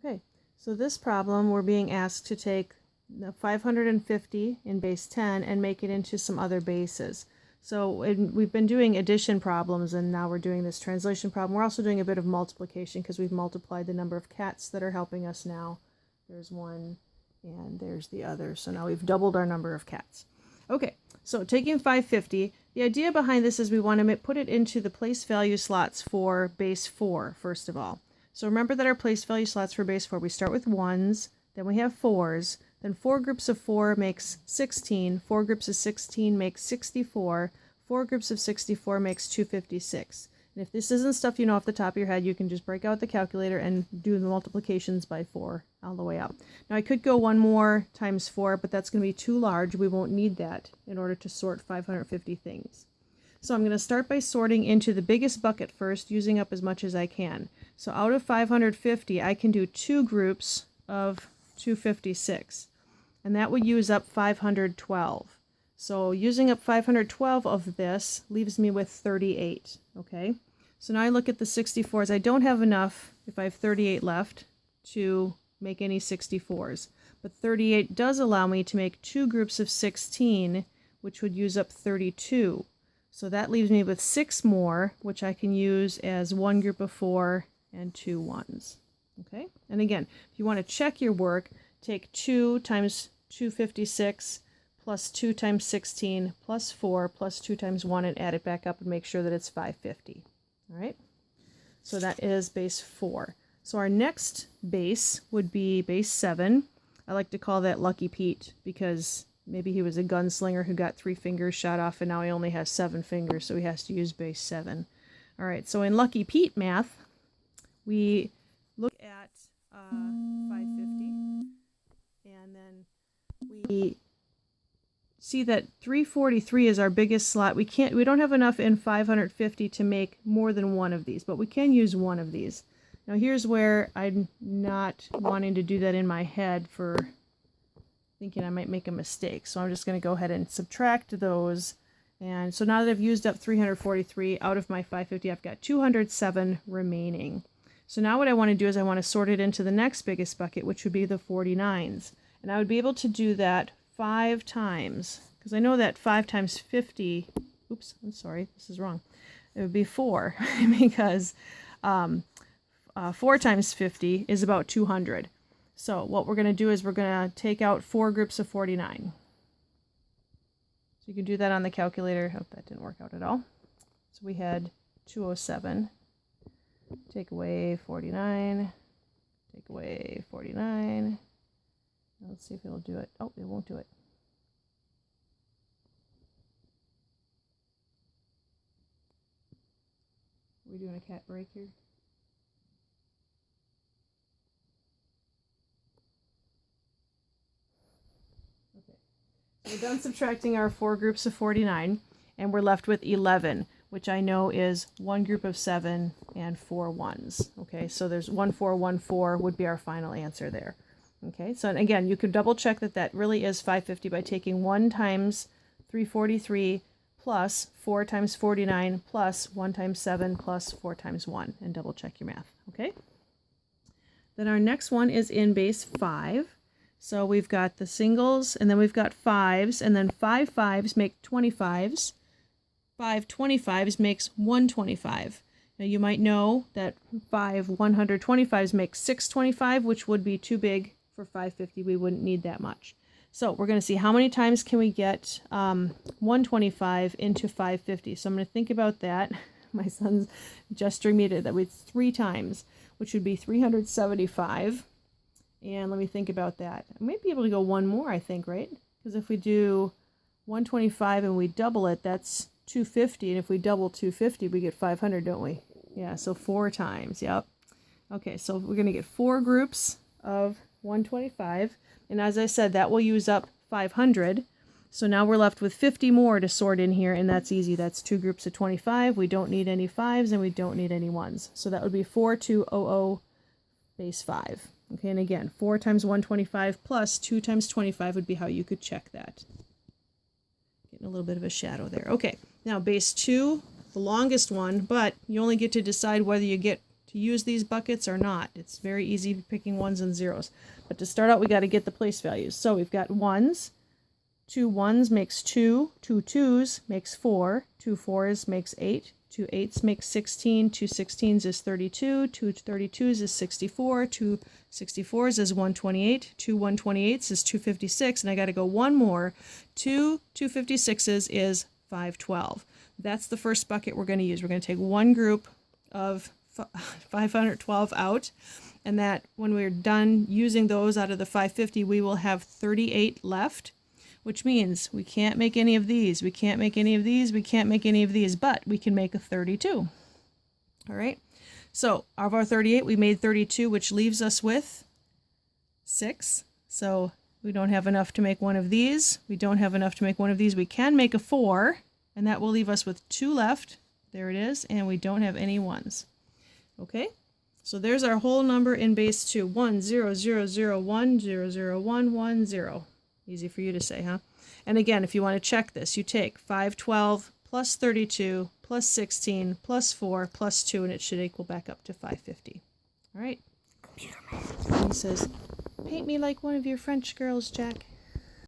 Okay, so this problem we're being asked to take the 550 in base 10 and make it into some other bases. So we've been doing addition problems, and now we're doing this translation problem. We're also doing a bit of multiplication because we've multiplied the number of cats that are helping us now. There's one and there's the other. So now we've doubled our number of cats. Okay, so taking 550, the idea behind this is we want to put it into the place value slots for base 4, first of all. So remember that our place value slots for base 4, we start with 1s, then we have 4s, then 4 groups of 4 makes 16, 4 groups of 16 makes 64, 4 groups of 64 makes 256. And if this isn't stuff you know off the top of your head, you can just break out the calculator and do the multiplications by 4 all the way up. Now I could go one more times 4, but that's going to be too large. We won't need that in order to sort 550 things. So I'm going to start by sorting into the biggest bucket first, using up as much as I can. So out of 550, I can do 2 groups of 256, and that would use up 512. So using up 512 of this leaves me with 38, okay? So now I look at the 64s. I don't have enough, if I have 38 left, to make any 64s. But 38 does allow me to make 2 groups of 16, which would use up 32. So that leaves me with 6 more, which I can use as 1 group of 4 and 2 1s. Okay? And again, if you want to check your work, take 2 times 256 plus 2 times 16 plus 4 plus 2 times 1 and add it back up and make sure that it's 550. All right? So that is base 4. So our next base would be base 7. I like to call that Lucky Pete because maybe he was a gunslinger who got 3 fingers shot off and now he only has 7 fingers, so he has to use base 7. All right, so in Lucky Pete math, we look at 550, and then we see that 343 is our biggest slot. We don't have enough in 550 to make more than one of these, but we can use one of these. Now here's where I'm not wanting to do that in my head for thinking I might make a mistake. So I'm just going to go ahead and subtract those. And so now that I've used up 343 out of my 550, I've got 207 remaining. So now what I want to do is I want to sort it into the next biggest bucket, which would be the 49s. And I would be able to do that 5 times, because I know that 5 times 50, oops, I'm sorry, this is wrong. It would be 4, because 4 times 50 is about 200. So what we're going to do is we're going to take out 4 groups of 49. So you can do that on the calculator. Hope that didn't work out at all. So we had 207. Take away 49. Take away 49. Let's see if it'll do it. Oh, it won't do it. Are we doing a cat break here? Okay. So we're done subtracting our 4 groups of 49, and we're left with 11, which I know is 1 group of 7 and 4 1s. Okay, so there's 1 4 1 4 would be our final answer there. Okay, so again, you could double check that that really is 550 by taking 1 times 343 plus 4 times 49 plus 1 times 7 plus 4 times 1, and double check your math. Okay, then our next one is in base 5. So we've got the singles, and then we've got 5s, and then 5 5s make 25s. 5 25s makes 125. Now you might know that 5 125s make 625, which would be too big for 550. We wouldn't need that much. So we're going to see how many times can we get 125 into 550. So I'm going to think about that. My son's gesturing me to that with 3 times, which would be 375. And let me think about that. I might be able to go one more, I think, right? Because if we do 125 and we double it, that's 250. And if we double 250, we get 500, don't we? Yeah, so 4 times. Yep. Okay, so we're going to get 4 groups of 125. And as I said, that will use up 500. So now we're left with 50 more to sort in here, and that's easy. That's 2 groups of 25. We don't need any 5s, and we don't need any 1s. So that would be 4200 base 5. Okay, and again, 4 times 125 plus 2 times 25 would be how you could check that. Getting a little bit of a shadow there. Okay, now base 2, the longest one, but you only get to decide whether you get to use these buckets or not. It's very easy picking ones and zeros. But to start out, we got to get the place values. So we've got ones. 2 ones makes 2. 2 twos makes 4. 2 fours makes 8. 2 eights makes 16. 2 16s is 32. 2 32s is 64. 2 64s is 128. 2 128s is 256. And I got to go one more. 2 256s is 512. That's the first bucket we're going to use. We're going to take one group of 512 out, and that when we're done using those out of the 550, we will have 38 left, which means we can't make any of these, we can't make any of these, we can't make any of these, but we can make a 32. All right, so of our 38, we made 32, which leaves us with 6. So we don't have enough to make one of these. We don't have enough to make one of these. We can make a 4, and that will leave us with 2 left. There it is, and we don't have any ones. Okay, so there's our whole number in base 2. 1 0 0 0 1 0 0 1 1 0. Easy for you to say, huh? And again, if you want to check this, you take 512 plus 32 plus 16 plus 4 plus 2, and it should equal back up to 550. All right. And he says, paint me like one of your French girls, Jack.